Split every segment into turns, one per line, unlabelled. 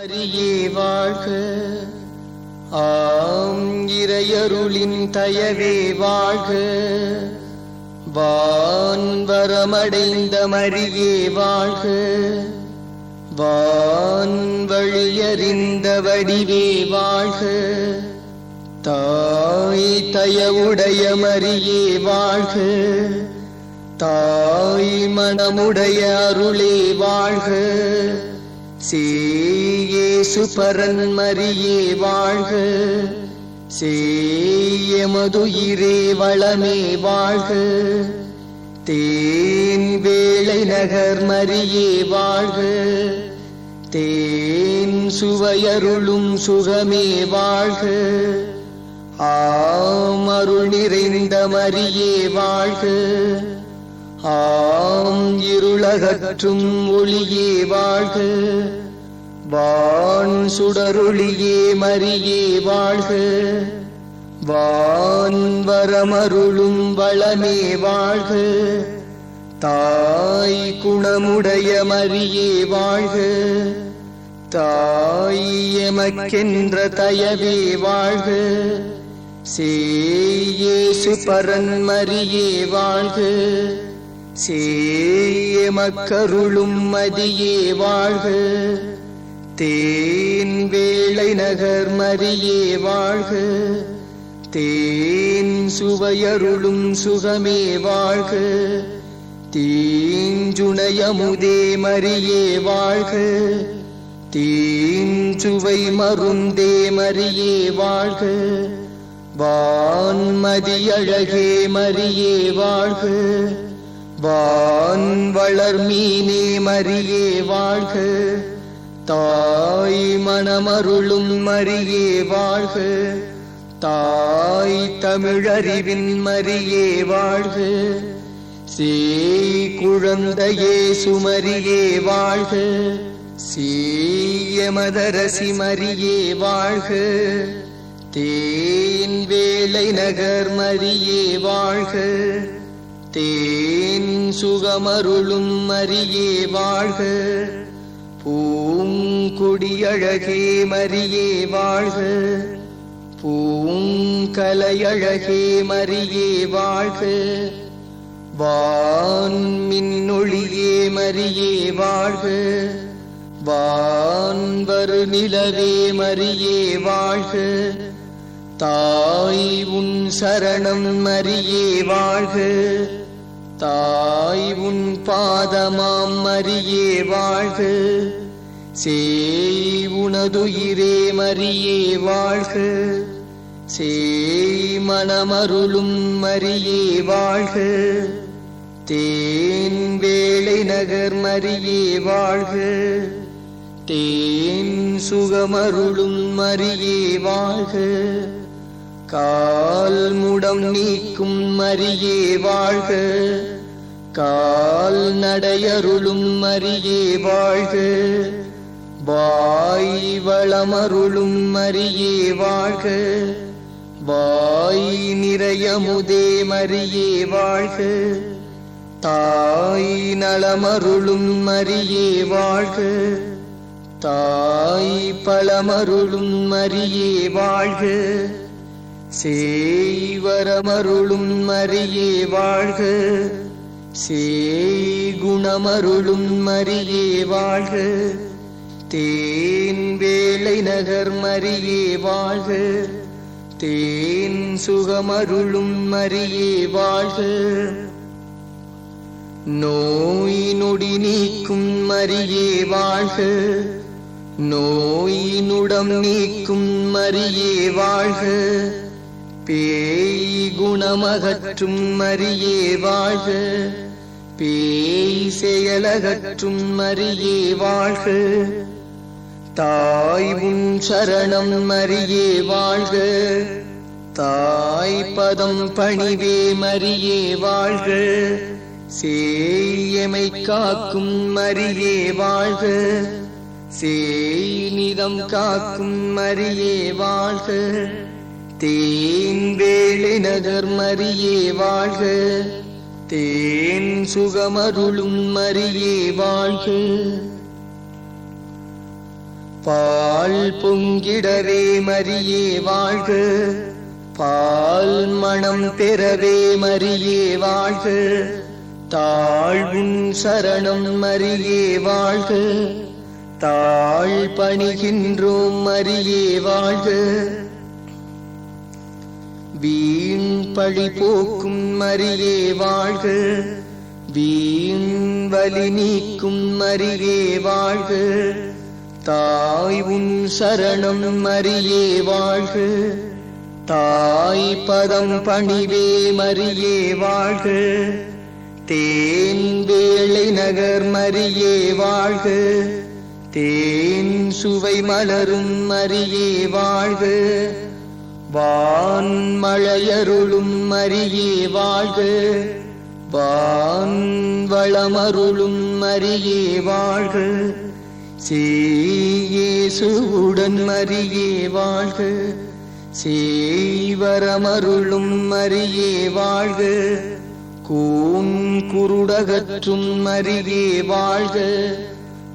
மரியே வாழ்க. ஆம் இறையருளின் தயவே வாழ்க. வான்வரமடைந்த மரியே வாழ்க. வான் வழியறிந்த வடிவே வாழ்க. தாய் தயவுடைய மரியே வாழ்க. தாய் மனமுடைய அருளே வாழ்க. சேயேசு பரன் மரியே வாழ்க. சேயமதுயிரே வளமே வாழ்க. தேன் வேளை நகர் மரியே வாழ்க. தேன் சுவையருளும் சுகமே வாழ்க. ஆமருள் நிறைந்த மரியே வாழ்க. ஆம் இருளகற்றும் ஒளியே வாழ்க. வான் சுடரொளியே மரியே வாழ்க. வான் வரமருளும் வளமே வாழ்க. தாய் குணமுடைய மரியே வாழ்க. தாய் எமக்கென்ற தயவே வாழ்க. சேயேசு பரன் மரியே வாழ்க. சேயமக்கருளும் மதியே வாழ்க. தேன் வேளை நகர் மரியே வாழ்க. தேன் சுவையருளும் சுகமே வாழ்க. தீஞ்சுனையமுதே மரியே வாழ்க. தீஞ்சுவை மருந்தே மரியே வாழ்க. வான்மதியழகே மரியே வாழ்க. வான் வளர் மீனே மரியே வாழ்க. தாய் மனமருளும் மரியே வாழ்க. தாய் தமிழறிவின் மரியே வாழ்க. சேய் குழந்தையே சுமரியே வாழ்க. சேயமதரசி மரியே வாழ்க. தேன் வேளை நகர் மரியே வாழ்க. தேன் சுகமருளும் மரியே வாழ்க. பூங்கொடியழகே மரியே வாழ்க. பூங்கலையழகே மரியே வாழ்க. வான் மின்னொளியே மரியே வாழ்க. வான்வரு நிலவே மரியே வாழ்க. தாய் உன் சரணம் மரியே வாழ்க. தாய் உன் பாதமாம் மரியே வாழ்க. சேய் உனதுயிரே மரியே வாழ்க. சேய் மனமருளும் மரியே வாழ்க. தேன் வேளை நகர் மரியே வாழ்க. தேன் சுகமருளும் மரியே வாழ்க. கால் முடம் நீக்கும் மரியே வாழ்க. கால் நடையருளும் மரியே வாழ்க. வாய் வளமருளும் மரியே வாழ்க. வாய் நிறையமுதே மரியே வாழ்க. தாய் நலமருளும் மரியே வாழ்க. தாய் பழமருளும் மரியே வாழ்க. சேய்வரமருளும் மரியே வாழ்க. சேய் குணமருளும் மரியே வாழ்க. தேன் வேளை நகர் மரியே வாழ்க. தேன் சுகமருளும் மரியே வாழ்க. நோய் நொடி நீக்கும் மரியே வாழ்க. நோய் நுடம் நீக்கும் மரியே வாழ்க. பேய் குணமகற்றும் மரியே வாழ்க. பேய் செயலகற்றும் மரியே வாழ்க. தாய் உன் சரணம் மரியே வாழ்க. தாய் பதம் பணிவே மரியே வாழ்க. சேயமை காக்கும் மரியே வாழ்க. சேய் நிதம் காக்கும் மரியே வாழ்க. தேன் வேளை நகர் மரியே வாழ்க. தேன் சுகமருளும் மரியே வாழ்க. பால் பொங்கிடவே மரியே வாழ்க, பால் மணம் பெறவே மரியே வாழ்க, தாழ்வுன் சரணம் மரியே வாழ்க, தாழ் பணிகின்றோம் மரியே வாழ்க, வீண் பழி போக்கும் மரியே வாழ்க, வீண் வலி நீக்கும் மரியே வாழ்க, தாய் உன் சரணம் மரியே வாழ்க, தாய் பதம் பணிவே மரியே வாழ்க, தேன் வேளை நகர் மரியே வாழ்க, தேன் சுவை மலரும் மரியே வாழ்க, வான் மழையருளும் மரியே வாழ்க, வான் வளமருளும் மரியே வாழ்க, சேயேசுவுடன் மரியே வாழ்க, சேவரமருளும் மரியே வாழ்க, கூன் குருடகற்றும் மரியே வாழ்க,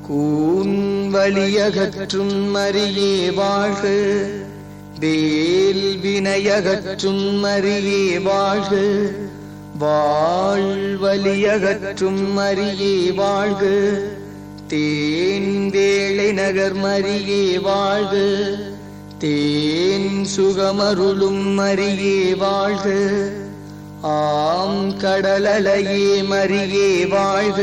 கூன் வலியகற்றும் மரியே வாழ்க, வேல் வினையகற்றும் மரியே வாழ்க, வாழ்வலியகற்றும் மரியே வாழ்க, தேன் வேளை நகர் மரியே வாழ்க, தேன் சுகமருளும் மரியே வாழ்க, ஆம் கடலலையே மரியே வாழ்க,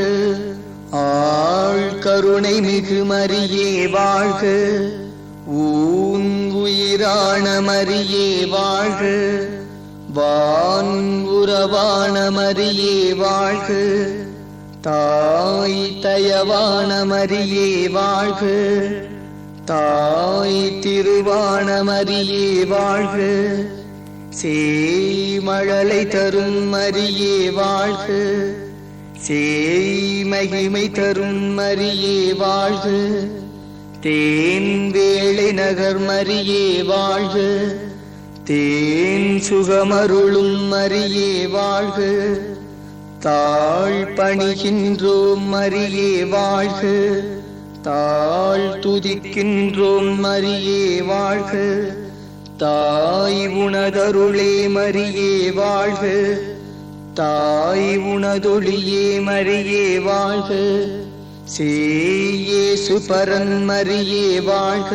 ஆள் கருணை மிகு மரியே வாழ்க, ஊன் உயிரான மரியே வாழ்க, வான் உறவான மரியே வாழ்க, தாய் தயவான மரியே வாழ்க, தாய் திருவான மரியே வாழ்க, சேமழலை தரும் மரியே வாழ்க, சேய் மகிமை தரும் மரியே வாழ்க, தேன் வேளை நகர் மரியே வாழ்க, தேன் சுகமருளும் மரியே வாழ்க, தாழ் பணிகின்றோம் மரியே வாழ்க, தாழ் துதிக்கின்றோம் மரியே வாழ்க, தாய் உனதருளே மரியே வாழ்க, தாய் உனதொளியே மரியே வாழ்க, சேயேசு பரன் மரியே வாழ்க.